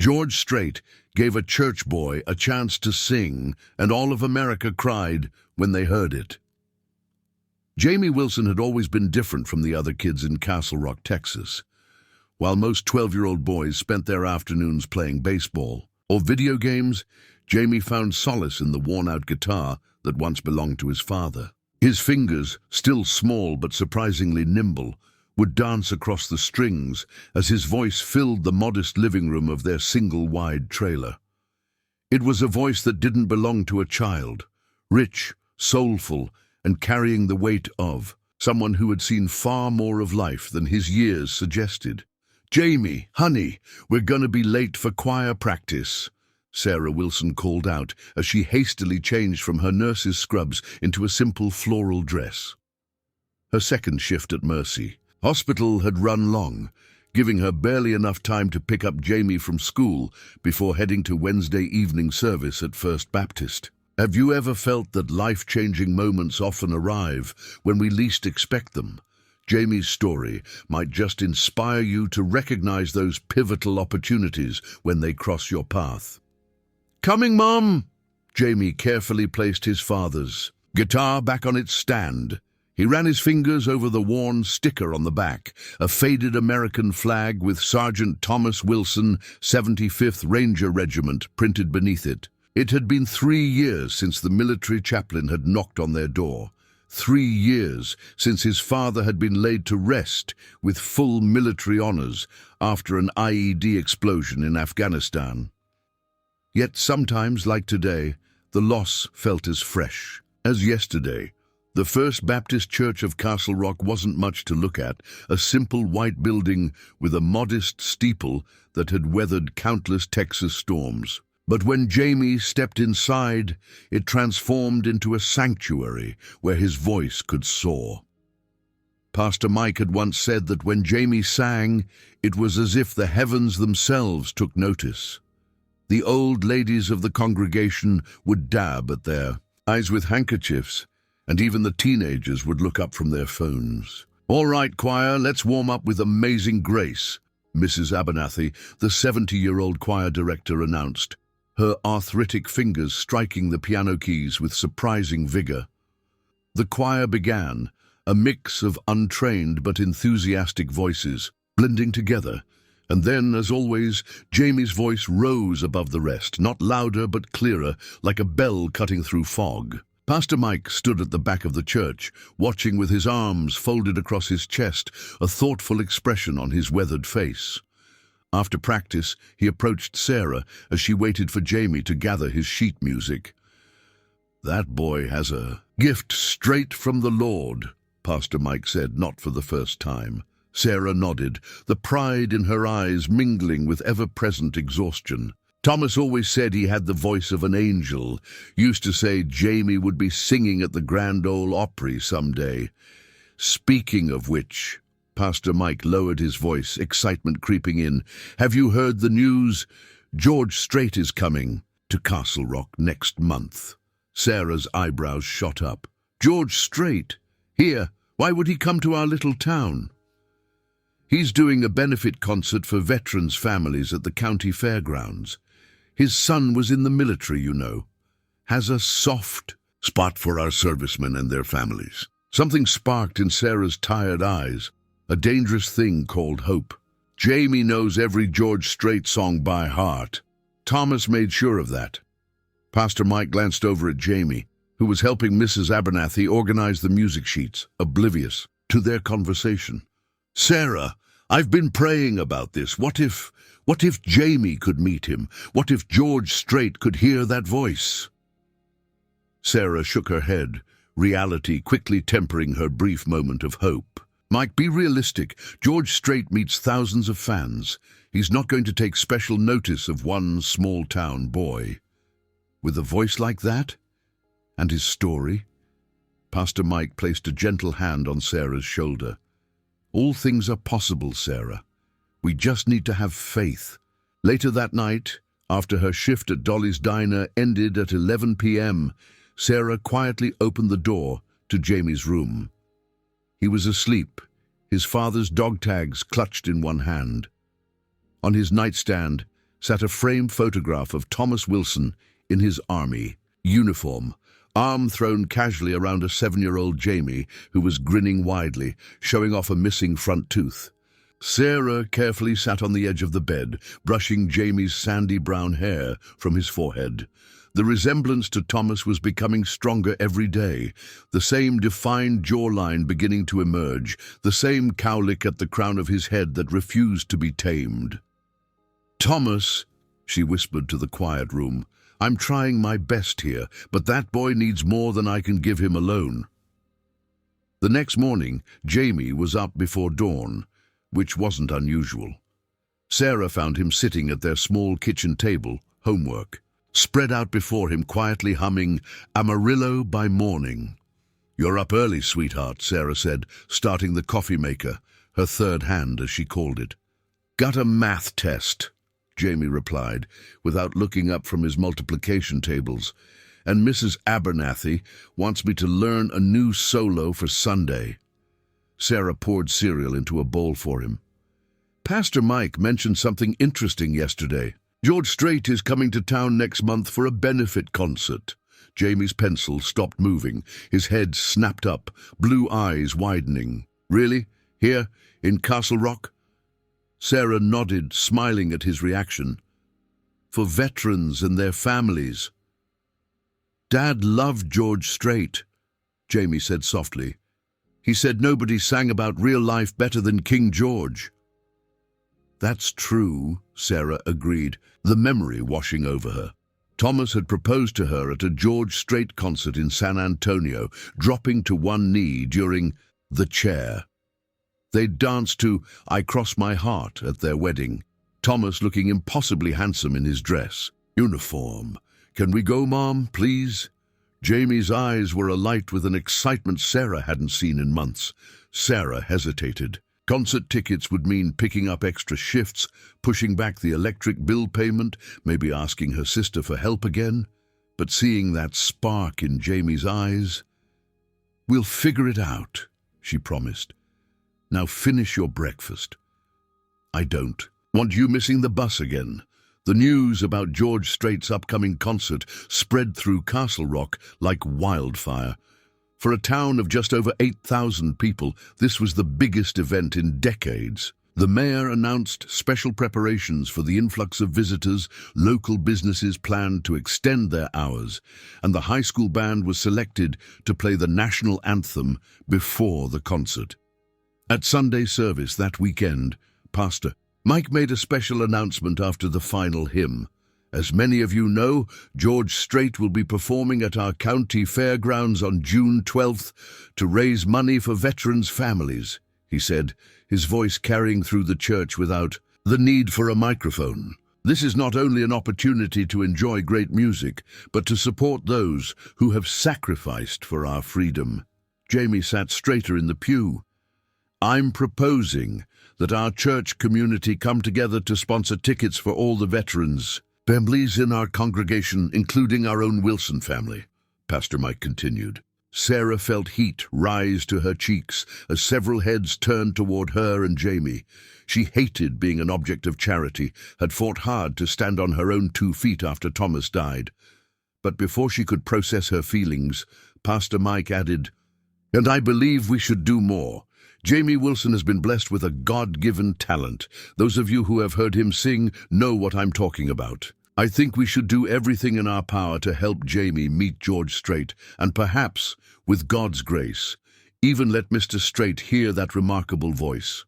George Strait gave a church boy a chance to sing, and all of America cried when they heard it. Jamie Wilson had always been different from the other kids in Castle Rock, Texas. While most 12-year-old boys spent their afternoons playing baseball or video games, Jamie found solace in the worn-out guitar that once belonged to his father. His fingers, still small but surprisingly nimble, would dance across the strings as his voice filled the modest living room of their single-wide trailer. It was a voice that didn't belong to a child, rich, soulful, and carrying the weight of someone who had seen far more of life than his years suggested. "Jamie, honey, we're gonna be late for choir practice," Sarah Wilson called out as she hastily changed from her nurse's scrubs into a simple floral dress. Her second shift at Mercy Hospital had run long, giving her barely enough time to pick up Jamie from school before heading to Wednesday evening service at First Baptist. Have you ever felt that life-changing moments often arrive when we least expect them? Jamie's story might just inspire you to recognize those pivotal opportunities when they cross your path. "Coming, Mom!" Jamie carefully placed his father's guitar back on its stand. He ran his fingers over the worn sticker on the back, a faded American flag with Sergeant Thomas Wilson, 75th Ranger Regiment, printed beneath it. It had been 3 years since the military chaplain had knocked on their door. 3 years since his father had been laid to rest with full military honors after an IED explosion in Afghanistan. Yet sometimes, like today, the loss felt as fresh as yesterday. The First Baptist Church of Castle Rock wasn't much to look at, a simple white building with a modest steeple that had weathered countless Texas storms. But when Jamie stepped inside, it transformed into a sanctuary where his voice could soar. Pastor Mike had once said that when Jamie sang, it was as if the heavens themselves took notice. The old ladies of the congregation would dab at their eyes with handkerchiefs, and even the teenagers would look up from their phones. "All right, choir, let's warm up with Amazing Grace," Mrs. Abernathy, the 70-year-old choir director, announced, her arthritic fingers striking the piano keys with surprising vigor. The choir began, a mix of untrained but enthusiastic voices, blending together, and then, as always, Jamie's voice rose above the rest, not louder but clearer, like a bell cutting through fog. Pastor Mike stood at the back of the church, watching with his arms folded across his chest, a thoughtful expression on his weathered face. After practice, he approached Sarah as she waited for Jamie to gather his sheet music. "That boy has a gift straight from the Lord," Pastor Mike said, not for the first time. Sarah nodded, the pride in her eyes mingling with ever-present exhaustion. "Thomas always said he had the voice of an angel. Used to say Jamie would be singing at the Grand Ole Opry someday. Speaking of which," Pastor Mike lowered his voice, excitement creeping in, "have you heard the news? George Strait is coming to Castle Rock next month." Sarah's eyebrows shot up. "George Strait? Here? Why would he come to our little town?" "He's doing a benefit concert for veterans' families at the county fairgrounds. His son was in the military, you know. Has a soft spot for our servicemen and their families." Something sparked in Sarah's tired eyes, a dangerous thing called hope. "Jamie knows every George Strait song by heart. Thomas made sure of that." Pastor Mike glanced over at Jamie, who was helping Mrs. Abernathy organize the music sheets, oblivious to their conversation. "Sarah, I've been praying about this. What if Jamie could meet him? What if George Strait could hear that voice?" Sarah shook her head, reality quickly tempering her brief moment of hope. "Mike, be realistic. George Strait meets thousands of fans. He's not going to take special notice of one small-town boy. With a voice like that? And his story?" Pastor Mike placed a gentle hand on Sarah's shoulder. "All things are possible, Sarah. We just need to have faith." Later that night, after her shift at Dolly's Diner ended at 11 p.m., Sarah quietly opened the door to Jamie's room. He was asleep, his father's dog tags clutched in one hand. On his nightstand, sat a framed photograph of Thomas Wilson in his army uniform, arm thrown casually around a 7-year-old Jamie who was grinning widely, showing off a missing front tooth. Sarah carefully sat on the edge of the bed, brushing Jamie's sandy brown hair from his forehead. The resemblance to Thomas was becoming stronger every day, the same defined jawline beginning to emerge, the same cowlick at the crown of his head that refused to be tamed. "Thomas," she whispered to the quiet room, "I'm trying my best here, but that boy needs more than I can give him alone." The next morning, Jamie was up before dawn, which wasn't unusual. Sarah found him sitting at their small kitchen table, homework, spread out before him, quietly humming Amarillo by Morning. "You're up early, sweetheart," Sarah said, starting the coffee maker, her third hand as she called it. "Got a math test," Jamie replied, without looking up from his multiplication tables, "and Mrs. Abernathy wants me to learn a new solo for Sunday." Sarah poured cereal into a bowl for him. "Pastor Mike mentioned something interesting yesterday. George Strait is coming to town next month for a benefit concert." Jamie's pencil stopped moving, his head snapped up, blue eyes widening. "Really? Here? In Castle Rock?" Sarah nodded, smiling at his reaction. "For veterans and their families." "Dad loved George Strait," Jamie said softly. "He said nobody sang about real life better than King George." "That's true," Sarah agreed, the memory washing over her. Thomas had proposed to her at a George Strait concert in San Antonio, dropping to one knee during The Chair. They'd danced to I Cross My Heart at their wedding, Thomas looking impossibly handsome in his dress. Uniform. "Can we go, Mom, please?" Jamie's eyes were alight with an excitement Sarah hadn't seen in months. Sarah hesitated. Concert tickets would mean picking up extra shifts, pushing back the electric bill payment, maybe asking her sister for help again. But seeing that spark in Jamie's eyes, "We'll figure it out," she promised. "Now finish your breakfast." "I don't want you missing the bus again." The news about George Strait's upcoming concert spread through Castle Rock like wildfire. For a town of just over 8,000 people, this was the biggest event in decades. The mayor announced special preparations for the influx of visitors, local businesses planned to extend their hours, and the high school band was selected to play the national anthem before the concert. At Sunday service that weekend, Pastor Mike made a special announcement after the final hymn. "As many of you know, George Strait will be performing at our county fairgrounds on June 12th to raise money for veterans' families," he said, his voice carrying through the church without the need for a microphone. "This is not only an opportunity to enjoy great music, but to support those who have sacrificed for our freedom." Jamie sat straighter in the pew. "I'm proposing that our church community come together to sponsor tickets for all the veterans' families in our congregation, including our own Wilson family," Pastor Mike continued. Sarah felt heat rise to her cheeks as several heads turned toward her and Jamie. She hated being an object of charity, had fought hard to stand on her own 2 feet after Thomas died. But before she could process her feelings, Pastor Mike added, "And I believe we should do more. Jamie Wilson has been blessed with a God-given talent. Those of you who have heard him sing know what I'm talking about. I think we should do everything in our power to help Jamie meet George Strait, and perhaps, with God's grace, even let Mr. Strait hear that remarkable voice."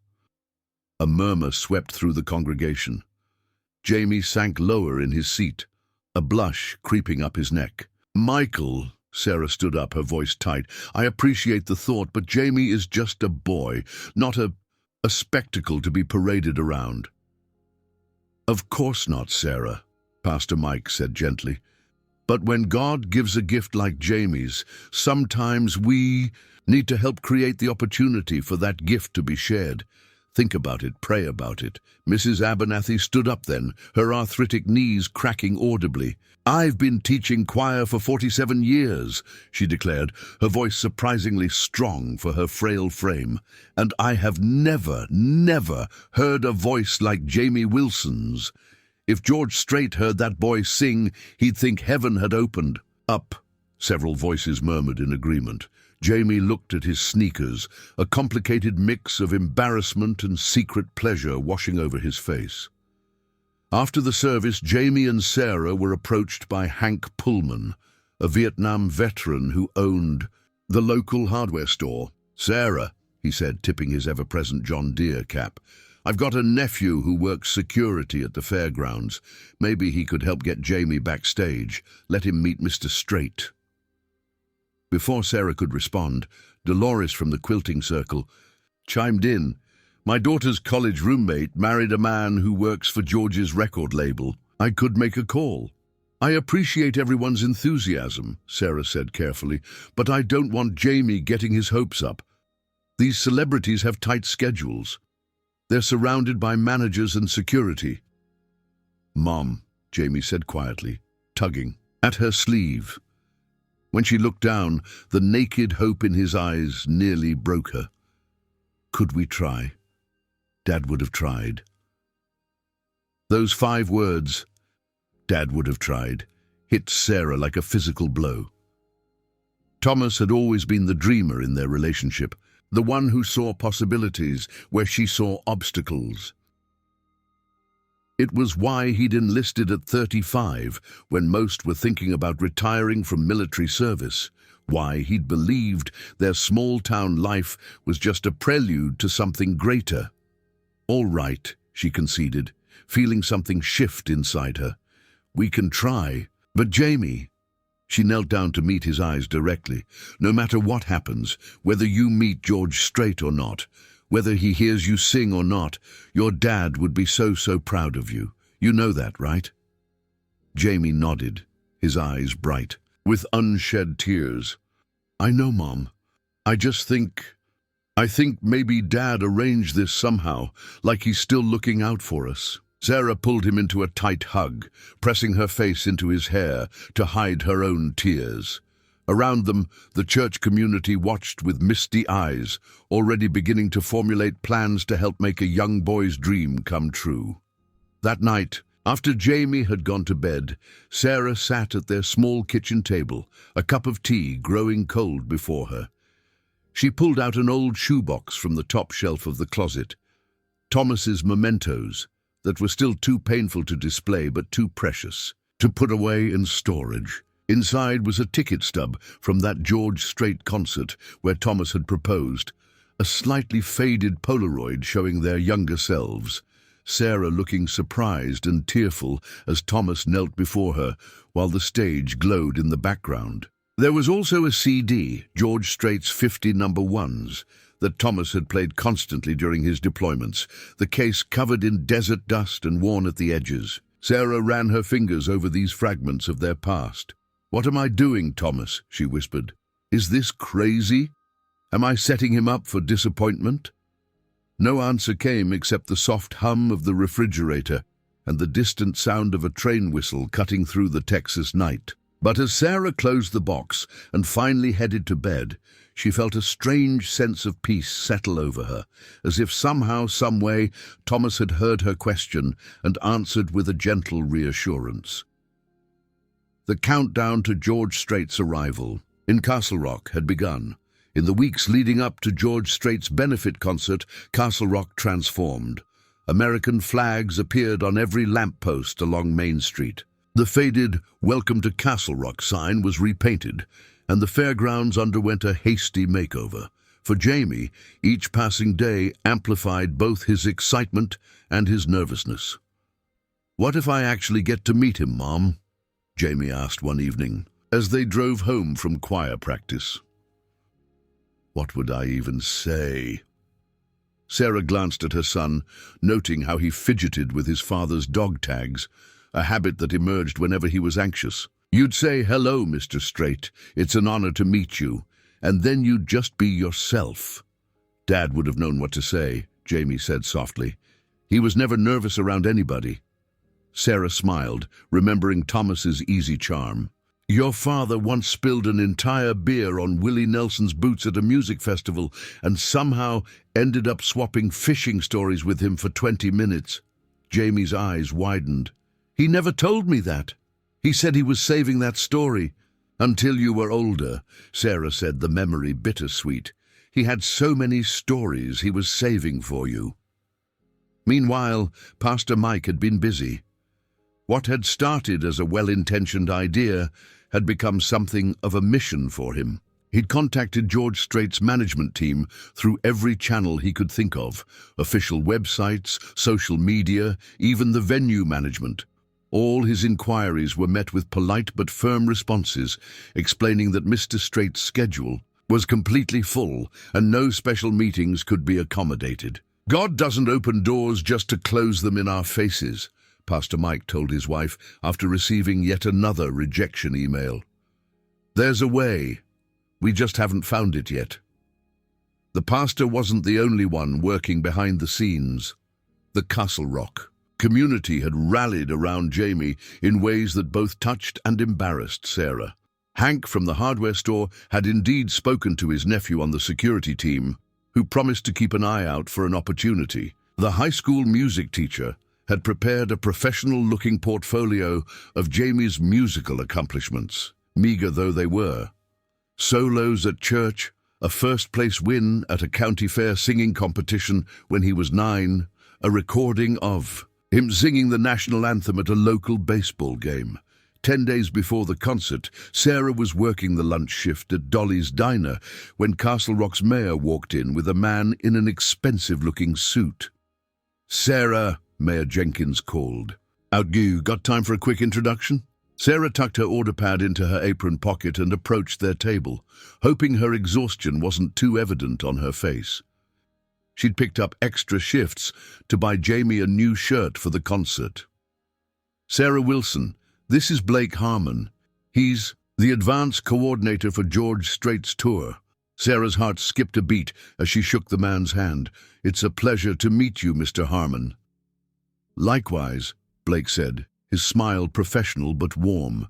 A murmur swept through the congregation. Jamie sank lower in his seat, a blush creeping up his neck. "Michael," Sarah stood up, her voice tight, "I appreciate the thought, but Jamie is just a boy, not a spectacle to be paraded around." "Of course not, Sarah," Pastor Mike said gently. "But when God gives a gift like Jamie's, sometimes we need to help create the opportunity for that gift to be shared. Think about it, pray about it." Mrs. Abernathy stood up then, her arthritic knees cracking audibly. "I've been teaching choir for 47 years, she declared, her voice surprisingly strong for her frail frame, "and I have never heard a voice like Jamie Wilson's. If George Strait heard that boy sing, he'd think heaven had opened. Up, several voices murmured in agreement. Jamie looked at his sneakers, a complicated mix of embarrassment and secret pleasure washing over his face. After the service, Jamie and Sarah were approached by Hank Pullman, a Vietnam veteran who owned the local hardware store. "Sarah," he said, tipping his ever-present John Deere cap, "I've got a nephew who works security at the fairgrounds. Maybe he could help get Jamie backstage. Let him meet Mr. Strait." Before Sarah could respond, Dolores from the quilting circle chimed in. "My daughter's college roommate married a man who works for George's record label. I could make a call." "I appreciate everyone's enthusiasm," Sarah said carefully, "but I don't want Jamie getting his hopes up. These celebrities have tight schedules. They're surrounded by managers and security." "Mom," Jamie said quietly, tugging at her sleeve. When she looked down, the naked hope in his eyes nearly broke her. "Could we try? Dad would have tried." Those 5 words, "Dad would have tried," hit Sarah like a physical blow. Thomas had always been the dreamer in their relationship, the one who saw possibilities where she saw obstacles. It was why he'd enlisted at 35, when most were thinking about retiring from military service, why he'd believed their small-town life was just a prelude to something greater. "All right," she conceded, feeling something shift inside her. "We can try. But Jamie," she knelt down to meet his eyes directly, "no matter what happens, whether you meet George Strait or not, whether he hears you sing or not, your dad would be so proud of you. You know that, right?" Jamie nodded, his eyes bright, with unshed tears. "I know, Mom. I think maybe Dad arranged this somehow, like he's still looking out for us." Sarah pulled him into a tight hug, pressing her face into his hair to hide her own tears. Around them, the church community watched with misty eyes, already beginning to formulate plans to help make a young boy's dream come true. That night, after Jamie had gone to bed, Sarah sat at their small kitchen table, a cup of tea growing cold before her. She pulled out an old shoebox from the top shelf of the closet, Thomas's mementos, that were still too painful to display but too precious to put away in storage. Inside was a ticket stub from that George Strait concert where Thomas had proposed, a slightly faded Polaroid showing their younger selves, Sarah looking surprised and tearful as Thomas knelt before her while the stage glowed in the background. There was also a CD, George Strait's 50 number ones, that Thomas had played constantly during his deployments, the case covered in desert dust and worn at the edges. Sarah ran her fingers over these fragments of their past. "What am I doing, Thomas?" she whispered. "Is this crazy? Am I setting him up for disappointment?" No answer came except the soft hum of the refrigerator and the distant sound of a train whistle cutting through the Texas night. But as Sarah closed the box and finally headed to bed, she felt a strange sense of peace settle over her, as if somehow, some way, Thomas had heard her question and answered with a gentle reassurance. The countdown to George Strait's arrival in Castle Rock had begun. In the weeks leading up to George Strait's benefit concert, Castle Rock transformed. American flags appeared on every lamppost along Main Street. The faded "Welcome to Castle Rock" sign was repainted, and the fairgrounds underwent a hasty makeover. For Jamie, each passing day amplified both his excitement and his nervousness. "What if I actually get to meet him, Mom?" Jamie asked one evening, as they drove home from choir practice. "What would I even say?" Sarah glanced at her son, noting how he fidgeted with his father's dog tags, a habit that emerged whenever he was anxious. "You'd say, 'Hello, Mr. Strait. It's an honor to meet you.' And then you'd just be yourself." "Dad would have known what to say," Jamie said softly. "He was never nervous around anybody." Sarah smiled, remembering Thomas's easy charm. "Your father once spilled an entire beer on Willie Nelson's boots at a music festival and somehow ended up swapping fishing stories with him for 20 minutes. Jamie's eyes widened. He never told me that. He said he was saving that story. Until you were older, Sarah said, the memory bittersweet. He had so many stories he was saving for you. Meanwhile, Pastor Mike had been busy. What had started as a well-intentioned idea had become something of a mission for him. He'd contacted George Strait's management team through every channel he could think of, official websites, social media, even the venue management. All his inquiries were met with polite but firm responses, explaining that Mr. Strait's schedule was completely full and no special meetings could be accommodated. God doesn't open doors just to close them in our faces, Pastor Mike told his wife after receiving yet another rejection email. There's a way. We just haven't found it yet. The pastor wasn't the only one working behind the scenes. The Castle Rock community had rallied around Jamie in ways that both touched and embarrassed Sarah. Hank from the hardware store had indeed spoken to his nephew on the security team, who promised to keep an eye out for an opportunity. The high school music teacher had prepared a professional-looking portfolio of Jamie's musical accomplishments, meager though they were. Solos at church, a first-place win at a county fair singing competition when he was 9, a recording of him singing the national anthem at a local baseball game. 10 days before the concert, Sarah was working the lunch shift at Dolly's Diner when Castle Rock's mayor walked in with a man in an expensive-looking suit. "Sarah," Mayor Jenkins called. "Out you got time for a quick introduction?" Sarah tucked her order pad into her apron pocket and approached their table, hoping her exhaustion wasn't too evident on her face. She'd picked up extra shifts to buy Jamie a new shirt for the concert. "Sarah Wilson, this is Blake Harmon. He's the advance coordinator for George Strait's tour." Sarah's heart skipped a beat as she shook the man's hand. "It's a pleasure to meet you, Mr. Harmon." "Likewise," Blake said, his smile professional but warm.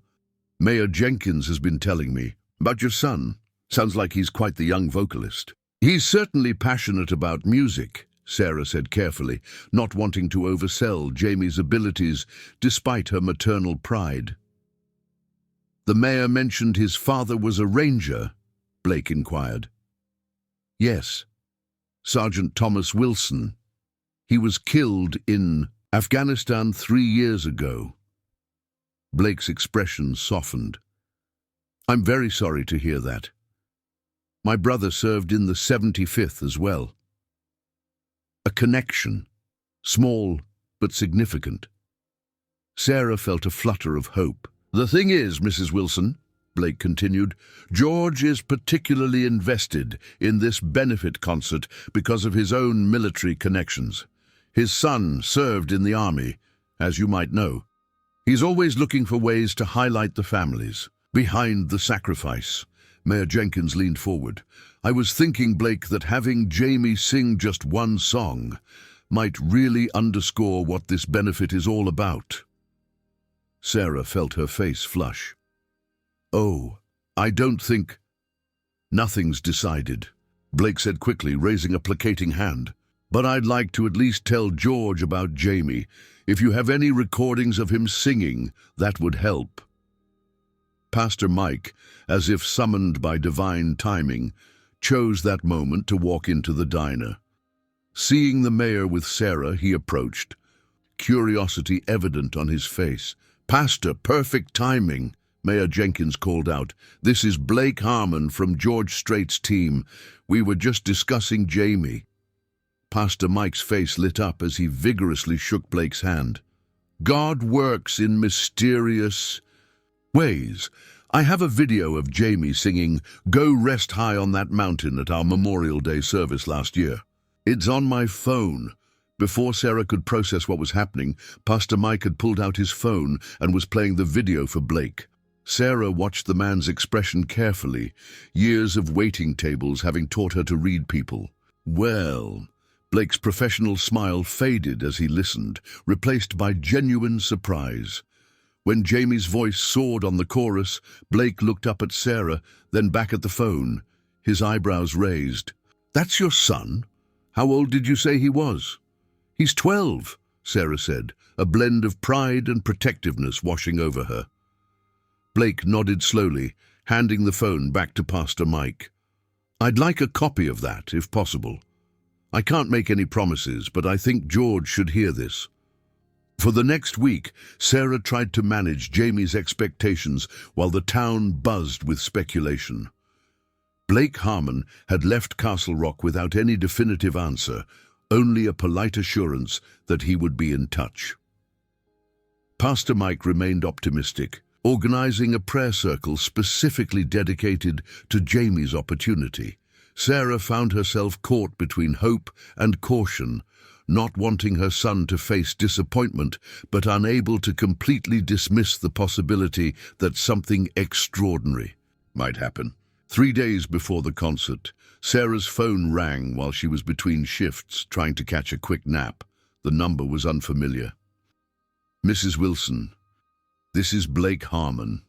"Mayor Jenkins has been telling me about your son. Sounds like he's quite the young vocalist." "He's certainly passionate about music," Sarah said carefully, not wanting to oversell Jamie's abilities despite her maternal pride. "The mayor mentioned his father was a ranger," Blake inquired. "Yes, Sergeant Thomas Wilson. He was killed in Afghanistan 3 years ago." Blake's expression softened. "I'm very sorry to hear that. My brother served in the 75th as well." A connection, small but significant. Sarah felt a flutter of hope. "The thing is, Mrs. Wilson," Blake continued, "George is particularly invested in this benefit concert because of his own military connections. His son served in the army, as you might know. He's always looking for ways to highlight the families behind the sacrifice." Mayor Jenkins leaned forward. "I was thinking, Blake, that having Jamie sing just one song might really underscore what this benefit is all about." Sarah felt her face flush. "Oh, I don't think—" "Nothing's decided," Blake said quickly, raising a placating hand. "But I'd like to at least tell George about Jamie. If you have any recordings of him singing, that would help." Pastor Mike, as if summoned by divine timing, chose that moment to walk into the diner. Seeing the mayor with Sarah, he approached, curiosity evident on his face. "Pastor, perfect timing," Mayor Jenkins called out. "This is Blake Harmon from George Strait's team. We were just discussing Jamie." Pastor Mike's face lit up as he vigorously shook Blake's hand. "God works in mysterious ways. I have a video of Jamie singing Go Rest High on That Mountain at our Memorial Day service last year. It's on my phone." Before Sarah could process what was happening, Pastor Mike had pulled out his phone and was playing the video for Blake. Sarah watched the man's expression carefully, years of waiting tables having taught her to read people. "Well," Blake's professional smile faded as he listened, replaced by genuine surprise. When Jamie's voice soared on the chorus, Blake looked up at Sarah, then back at the phone, his eyebrows raised. "That's your son? How old did you say he was?" "He's 12, Sarah said, a blend of pride and protectiveness washing over her. Blake nodded slowly, handing the phone back to Pastor Mike. I'd like a copy of that, if possible. I can't make any promises, but I think George should hear this. For the next week, Sarah tried to manage Jamie's expectations while the town buzzed with speculation. Blake Harmon had left Castle Rock without any definitive answer, only a polite assurance that he would be in touch. Pastor Mike remained optimistic, organizing a prayer circle specifically dedicated to Jamie's opportunity. Sarah found herself caught between hope and caution, not wanting her son to face disappointment, but unable to completely dismiss the possibility that something extraordinary might happen. 3 days before the concert, Sarah's phone rang while she was between shifts trying to catch a quick nap. The number was unfamiliar. Mrs. Wilson, this is Blake Harmon.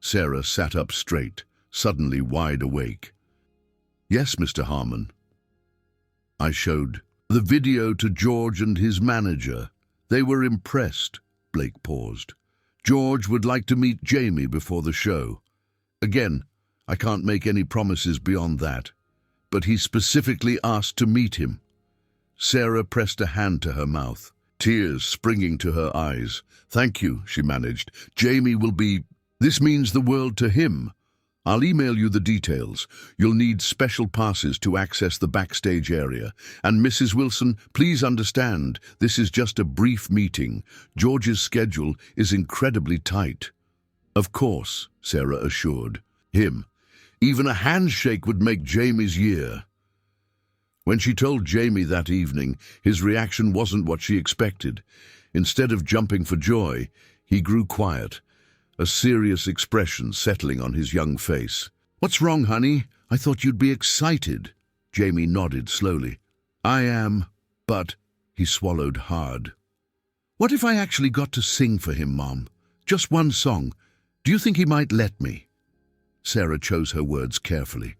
Sarah sat up straight, suddenly wide awake. Yes, Mr. Harmon. I showed the video to George and his manager. They were impressed. Blake paused. George would like to meet Jamie before the show. Again, I can't make any promises beyond that, but he specifically asked to meet him. Sarah pressed a hand to her mouth, tears springing to her eyes. Thank you, she managed. Jamie will be... This means the world to him. I'll email you the details. You'll need special passes to access the backstage area. And Mrs. Wilson, please understand, this is just a brief meeting. George's schedule is incredibly tight. Of course, Sarah assured him. Even a handshake would make Jamie's year. When she told Jamie that evening, his reaction wasn't what she expected. Instead of jumping for joy, he grew quiet, a serious expression settling on his young face. What's wrong, honey? I thought you'd be excited. Jamie nodded slowly. I am, but... He swallowed hard. What if I actually got to sing for him, Mom? Just one song. Do you think he might let me? Sarah chose her words carefully.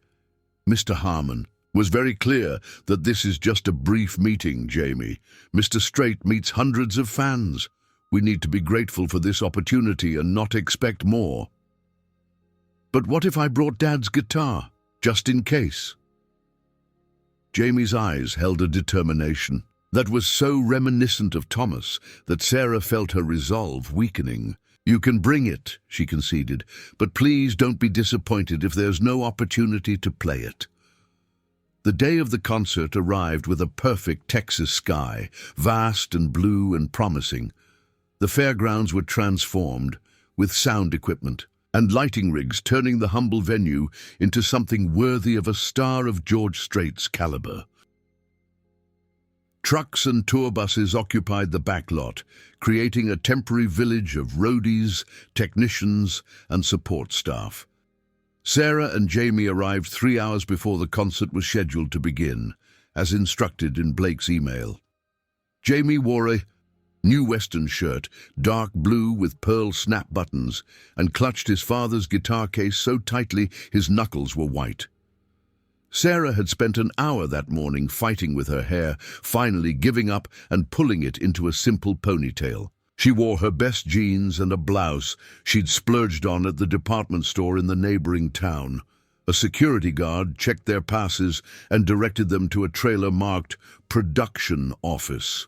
Mr. Harmon was very clear that this is just a brief meeting, Jamie. Mr. Strait meets hundreds of fans. We need to be grateful for this opportunity and not expect more. But what if I brought Dad's guitar, just in case? Jamie's eyes held a determination that was so reminiscent of Thomas that Sarah felt her resolve weakening. You can bring it, she conceded, but please don't be disappointed if there's no opportunity to play it. The day of the concert arrived with a perfect Texas sky, vast and blue and promising. The fairgrounds were transformed, with sound equipment and lighting rigs turning the humble venue into something worthy of a star of George Strait's caliber. Trucks and tour buses occupied the back lot, creating a temporary village of roadies, technicians, and support staff. Sarah and Jamie arrived 3 hours before the concert was scheduled to begin, as instructed in Blake's email. Jamie wore a new Western shirt, dark blue with pearl snap buttons, and clutched his father's guitar case so tightly his knuckles were white. Sarah had spent an hour that morning fighting with her hair, finally giving up and pulling it into a simple ponytail. She wore her best jeans and a blouse she'd splurged on at the department store in the neighboring town. A security guard checked their passes and directed them to a trailer marked Production Office.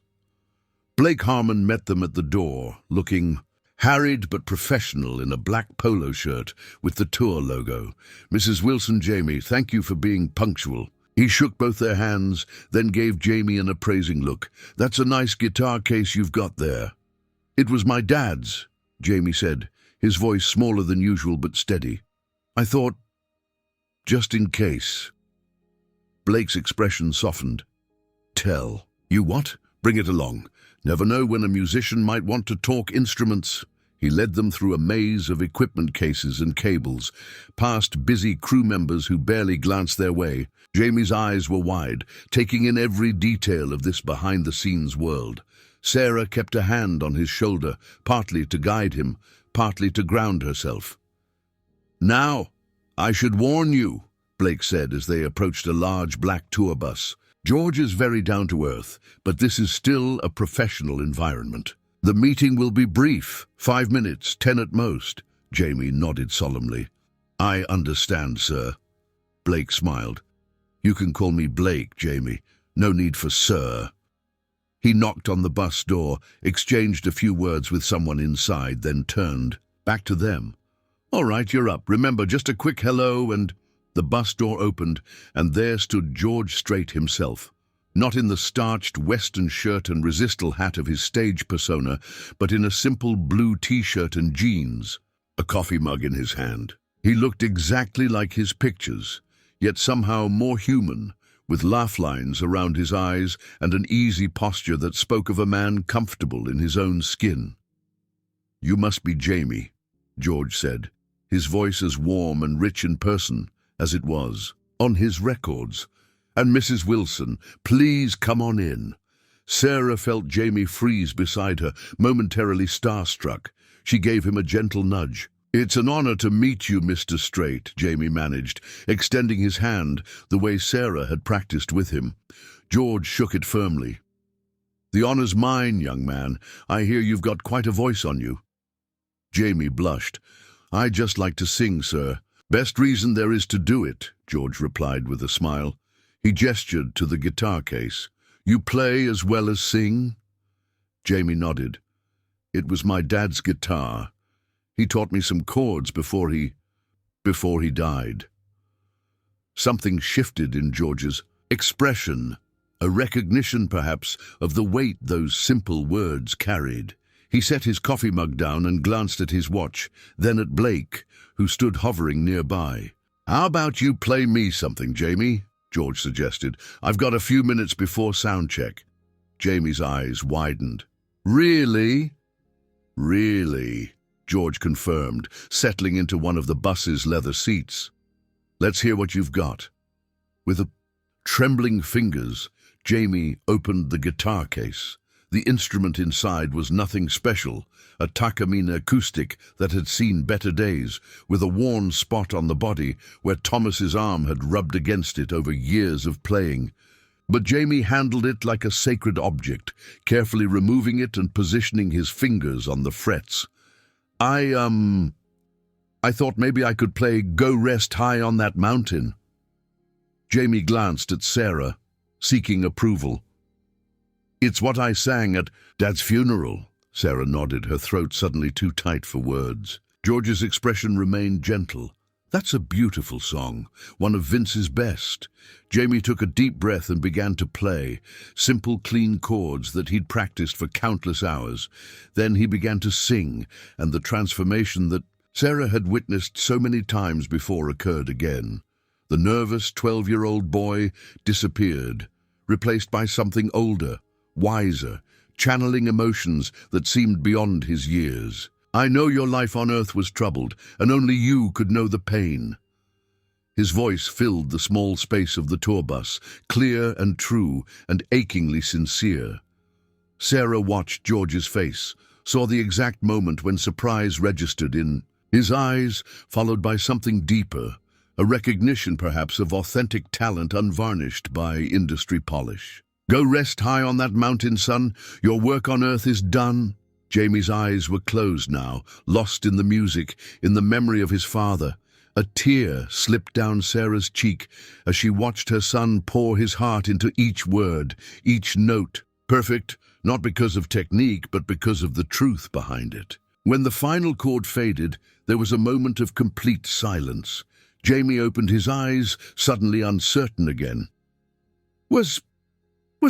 Blake Harmon met them at the door, looking harried but professional in a black polo shirt with the tour logo. Mrs. Wilson, Jamie, thank you for being punctual. He shook both their hands, then gave Jamie an appraising look. That's a nice guitar case you've got there. It was my dad's, Jamie said, his voice smaller than usual but steady. I thought, just in case. Blake's expression softened. Tell. You what? Bring it along. Never know when a musician might want to talk instruments. He led them through a maze of equipment cases and cables, past busy crew members who barely glanced their way. Jamie's eyes were wide, taking in every detail of this behind-the-scenes world. Sarah kept a hand on his shoulder, partly to guide him, partly to ground herself. Now, I should warn you, Blake said as they approached a large black tour bus. George is very down to earth, but this is still a professional environment. The meeting will be brief, 5 minutes, 10 at most. Jamie nodded solemnly. I understand, sir. Blake smiled. You can call me Blake, Jamie. No need for sir. He knocked on the bus door, exchanged a few words with someone inside, then turned back to them. All right, you're up. Remember, just a quick hello and... The bus door opened, and there stood George Strait himself. Not in the starched western shirt and resistal hat of his stage persona, but in a simple blue t-shirt and jeans, a coffee mug in his hand. He looked exactly like his pictures, yet somehow more human, with laugh lines around his eyes and an easy posture that spoke of a man comfortable in his own skin. You must be Jamie, George said, his voice as warm and rich in person as it was on his records. And Mrs. Wilson, please come on in. Sarah felt Jamie freeze beside her, momentarily starstruck. She gave him a gentle nudge. It's an honor to meet you, Mr. Strait, Jamie managed, extending his hand the way Sarah had practiced with him. George shook it firmly. The honor's mine, young man. I hear you've got quite a voice on you. Jamie blushed. I just like to sing, sir. Best reason there is to do it, George replied with a smile. He gestured to the guitar case. You play as well as sing? Jamie nodded. It was my dad's guitar. He taught me some chords before he died. Something shifted in George's expression, a recognition perhaps of the weight those simple words carried. He set his coffee mug down and glanced at his watch, then at Blake, who stood hovering nearby. How about you play me something, Jamie? George suggested. I've got a few minutes before sound check. Jamie's eyes widened. Really? Really, George confirmed, settling into one of the bus's leather seats. Let's hear what you've got. With trembling fingers, Jamie opened the guitar case. The instrument inside was nothing special, a Takamine acoustic that had seen better days, with a worn spot on the body where Thomas's arm had rubbed against it over years of playing. But Jamie handled it like a sacred object, carefully removing it and positioning his fingers on the frets. I thought maybe I could play Go Rest High on That Mountain. Jamie glanced at Sarah, seeking approval. It's what I sang at Dad's funeral. Sarah nodded, her throat suddenly too tight for words. George's expression remained gentle. That's a beautiful song, one of Vince's best. Jamie took a deep breath and began to play, simple, clean chords that he'd practiced for countless hours. Then he began to sing, and the transformation that Sarah had witnessed so many times before occurred again. The nervous 12-year-old boy disappeared, replaced by something older, wiser, channeling emotions that seemed beyond his years. I know your life on earth was troubled, and only you could know the pain. His voice filled the small space of the tour bus, clear and true and achingly sincere. Sarah watched George's face, saw the exact moment when surprise registered in his eyes, followed by something deeper, a recognition perhaps of authentic talent unvarnished by industry polish. Go rest high on that mountain, son. Your work on earth is done. Jamie's eyes were closed now, lost in the music, in the memory of his father. A tear slipped down Sarah's cheek as she watched her son pour his heart into each word, each note. Perfect, not because of technique, but because of the truth behind it. When the final chord faded, there was a moment of complete silence. Jamie opened his eyes, suddenly uncertain again. Was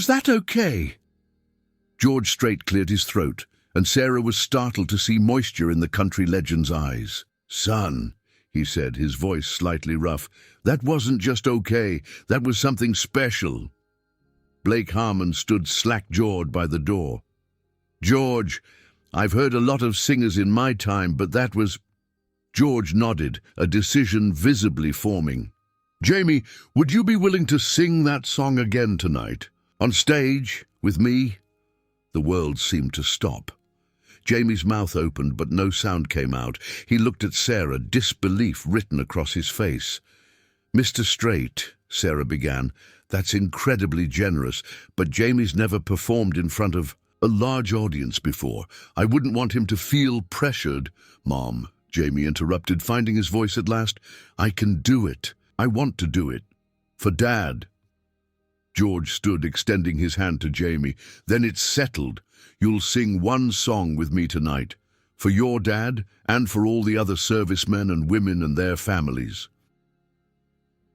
that okay? George Strait cleared his throat, and Sarah was startled to see moisture in the country legend's eyes. Son, he said, his voice slightly rough, that wasn't just okay, that was something special. Blake Harmon stood slack-jawed by the door. George, I've heard a lot of singers in my time, but that was... George nodded, a decision visibly forming. Jamie, would you be willing to sing that song again tonight? On stage, with me? The world seemed to stop. Jamie's mouth opened, but no sound came out. He looked at Sarah, disbelief written across his face. Mr. Strait, Sarah began. "That's incredibly generous, but Jamie's never performed in front of a large audience before. I wouldn't want him to feel pressured." "Mom," Jamie interrupted, finding his voice at last, "I can do it. I want to do it. For Dad." George stood, extending his hand to Jamie. "Then it's settled. You'll sing one song with me tonight. For your dad, and for all the other servicemen and women and their families."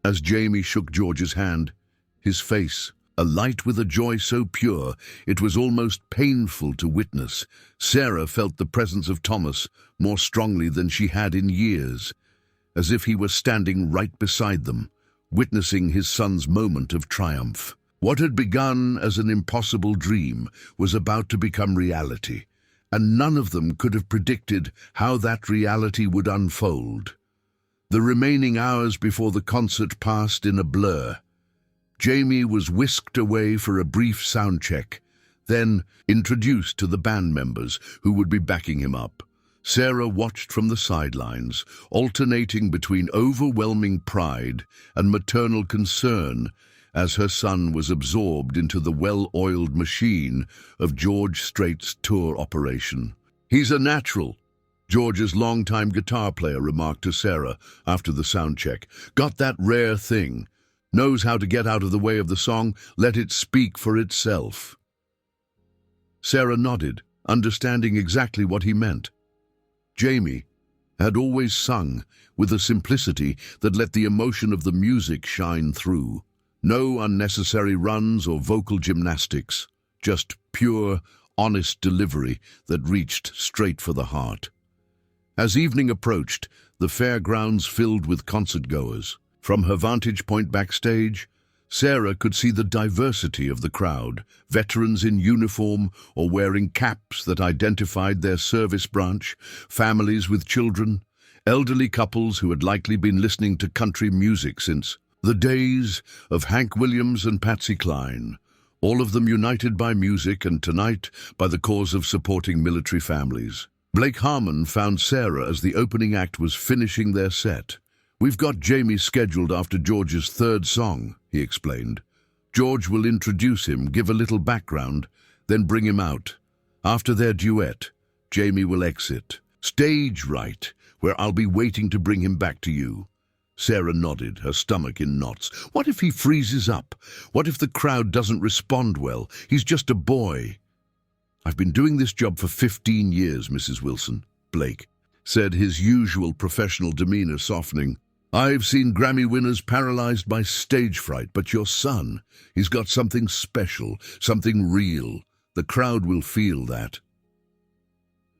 As Jamie shook George's hand, his face alight with a joy so pure it was almost painful to witness, Sarah felt the presence of Thomas more strongly than she had in years, as if he were standing right beside them, witnessing his son's moment of triumph. What had begun as an impossible dream was about to become reality, and none of them could have predicted how that reality would unfold. The remaining hours before the concert passed in a blur. Jamie was whisked away for a brief sound check, then introduced to the band members who would be backing him up. Sarah watched from the sidelines, alternating between overwhelming pride and maternal concern as her son was absorbed into the well-oiled machine of George Strait's tour operation. "He's a natural," George's longtime guitar player remarked to Sarah after the sound check. "Got that rare thing. Knows how to get out of the way of the song, let it speak for itself." Sarah nodded, understanding exactly what he meant. Jamie had always sung with a simplicity that let the emotion of the music shine through. No unnecessary runs or vocal gymnastics, just pure, honest delivery that reached straight for the heart. As evening approached, the fairgrounds filled with concert-goers. From her vantage point backstage, Sarah could see the diversity of the crowd, veterans in uniform or wearing caps that identified their service branch, families with children, elderly couples who had likely been listening to country music since the days of Hank Williams and Patsy Cline, all of them united by music and tonight by the cause of supporting military families. Blake Harmon found Sarah as the opening act was finishing their set. "We've got Jamie scheduled after George's third song," he explained. "George will introduce him, give a little background, then bring him out. After their duet, Jamie will exit. Stage right, where I'll be waiting to bring him back to you." Sarah nodded, her stomach in knots. What if he freezes up? What if the crowd doesn't respond well? He's just a boy. "I've been doing this job for 15 years, Mrs. Wilson," Blake said, his usual professional demeanor softening. "I've seen Grammy winners paralyzed by stage fright, but your son, he's got something special, something real. The crowd will feel that."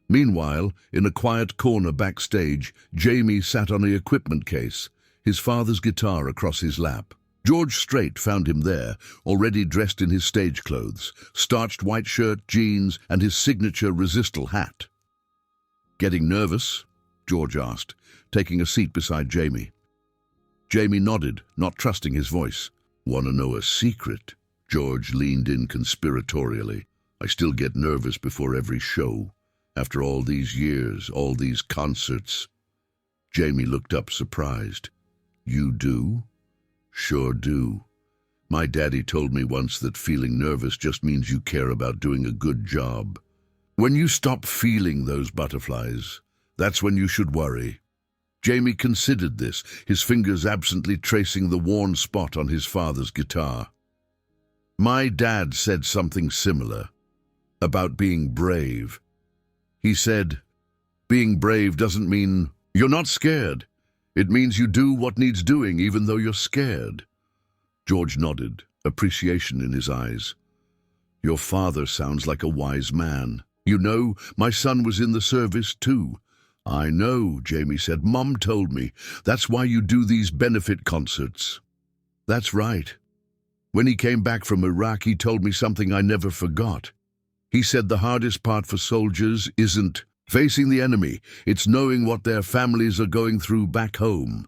Meanwhile, in a quiet corner backstage, Jamie sat on the equipment case, his father's guitar across his lap. George Strait found him there, already dressed in his stage clothes, starched white shirt, jeans, and his signature resistal hat. "Getting nervous?" George asked, taking a seat beside Jamie. Jamie nodded, not trusting his voice. "Want to know a secret?" George leaned in conspiratorially. "I still get nervous before every show. After all these years, all these concerts." Jamie looked up surprised. "You do?" "Sure do. My daddy told me once that feeling nervous just means you care about doing a good job. When you stop feeling those butterflies, that's when you should worry." Jamie considered this, his fingers absently tracing the worn spot on his father's guitar. "My dad said something similar, about being brave. He said, being brave doesn't mean you're not scared. It means you do what needs doing even though you're scared." George nodded, appreciation in his eyes. "Your father sounds like a wise man. You know, my son was in the service too." "I know," Jamie said. "Mom told me. That's why you do these benefit concerts." "That's right. When he came back from Iraq, he told me something I never forgot. He said the hardest part for soldiers isn't facing the enemy, it's knowing what their families are going through back home."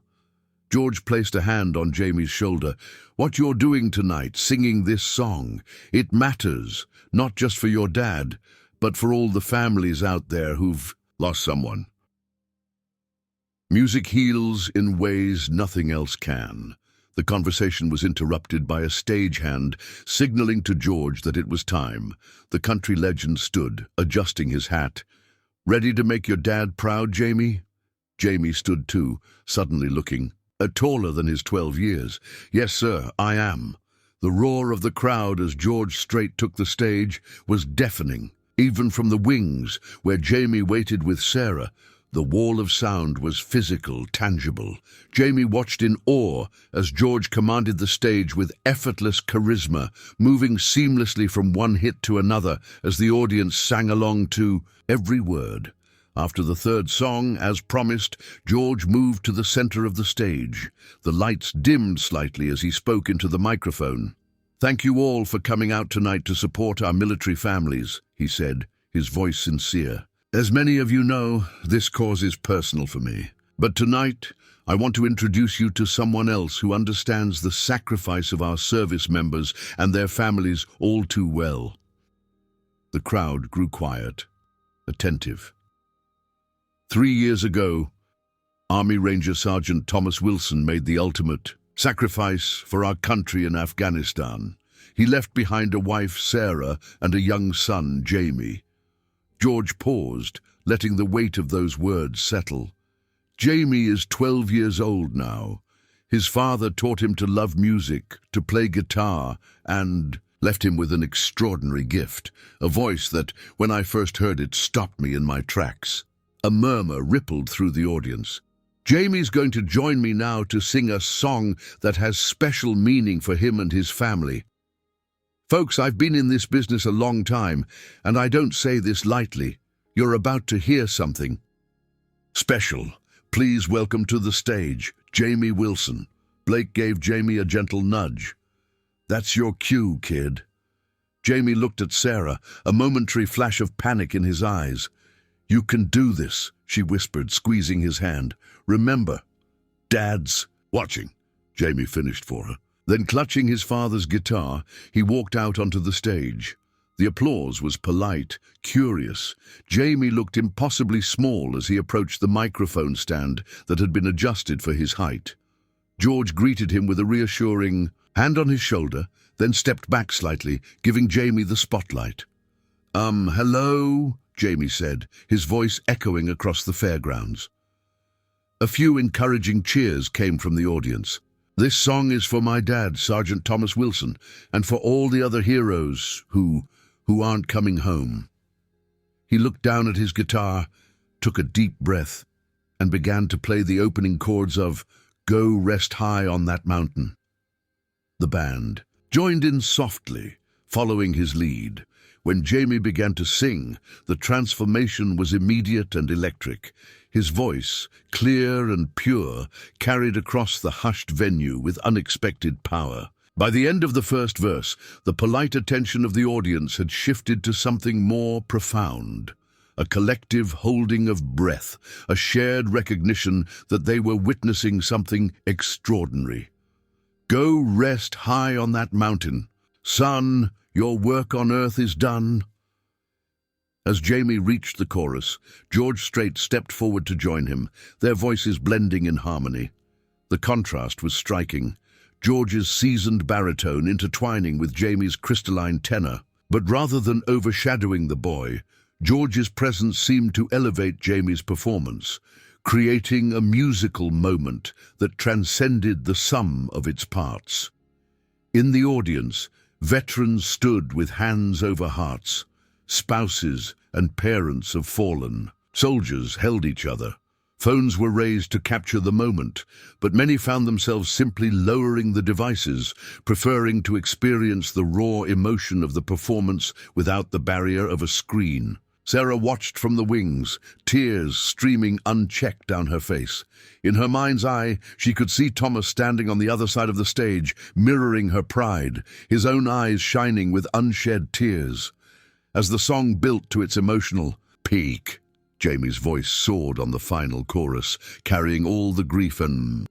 George placed a hand on Jamie's shoulder. "What you're doing tonight, singing this song, it matters, not just for your dad, but for all the families out there who've lost someone. Music heals in ways nothing else can. The conversation was interrupted by a stagehand signaling to George that it was time. The country legend stood, adjusting his hat. "Ready to make your dad proud, Jamie?" Jamie stood too, suddenly looking taller than his 12 years. "Yes, sir, I am." The roar of the crowd as George Strait took the stage was deafening. Even from the wings, where Jamie waited with Sarah, the wall of sound was physical, tangible. Jamie watched in awe as George commanded the stage with effortless charisma, moving seamlessly from one hit to another as the audience sang along to every word. After the third song, as promised, George moved to the center of the stage. The lights dimmed slightly as he spoke into the microphone. "Thank you all for coming out tonight to support our military families," he said, his voice sincere. "As many of you know, this cause is personal for me. But tonight, I want to introduce you to someone else who understands the sacrifice of our service members and their families all too well." The crowd grew quiet, attentive. 3 years ago, Army Ranger Sergeant Thomas Wilson made the ultimate sacrifice for our country in Afghanistan. He left behind a wife, Sarah, and a young son, Jamie. George paused, letting the weight of those words settle. Jamie is 12 years old now. His father taught him to love music, to play guitar, and left him with an extraordinary gift, a voice that, when I first heard it, stopped me in my tracks. A murmur rippled through the audience. "Jamie's going to join me now to sing a song that has special meaning for him and his family." Folks, I've been in this business a long time, and I don't say this lightly. You're about to hear something special. Please welcome to the stage, Jamie Wilson. Blake gave Jamie a gentle nudge. "That's your cue, kid." Jamie looked at Sarah, a momentary flash of panic in his eyes. "You can do this," she whispered, squeezing his hand. "Remember, Dad's watching," Jamie finished for her. Then, clutching his father's guitar, he walked out onto the stage. The applause was polite, curious. Jamie looked impossibly small as he approached the microphone stand that had been adjusted for his height. George greeted him with a reassuring hand on his shoulder, then stepped back slightly, giving Jamie the spotlight. Hello?" Jamie said, his voice echoing across the fairgrounds. A few encouraging cheers came from the audience. "This song is for my dad, Sergeant Thomas Wilson, and for all the other heroes who aren't coming home." He looked down at his guitar, took a deep breath, and began to play the opening chords of "Go Rest High on That Mountain." The band joined in softly, following his lead. When Jamie began to sing, the transformation was immediate and electric. His voice, clear and pure, carried across the hushed venue with unexpected power. By the end of the first verse, the polite attention of the audience had shifted to something more profound. A collective holding of breath, a shared recognition that they were witnessing something extraordinary. "Go rest high on that mountain. Son, your work on earth is done." As Jamie reached the chorus, George Strait stepped forward to join him, their voices blending in harmony. The contrast was striking, George's seasoned baritone intertwining with Jamie's crystalline tenor. But rather than overshadowing the boy, George's presence seemed to elevate Jamie's performance, creating a musical moment that transcended the sum of its parts. In the audience, veterans stood with hands over hearts. Spouses and parents of fallen soldiers held each other. Phones were raised to capture the moment, but many found themselves simply lowering the devices, preferring to experience the raw emotion of the performance without the barrier of a screen. Sarah watched from the wings, tears streaming unchecked down her face. In her mind's eye, she could see Thomas standing on the other side of the stage, mirroring her pride, his own eyes shining with unshed tears. As the song built to its emotional peak, Jamie's voice soared on the final chorus, carrying all the grief and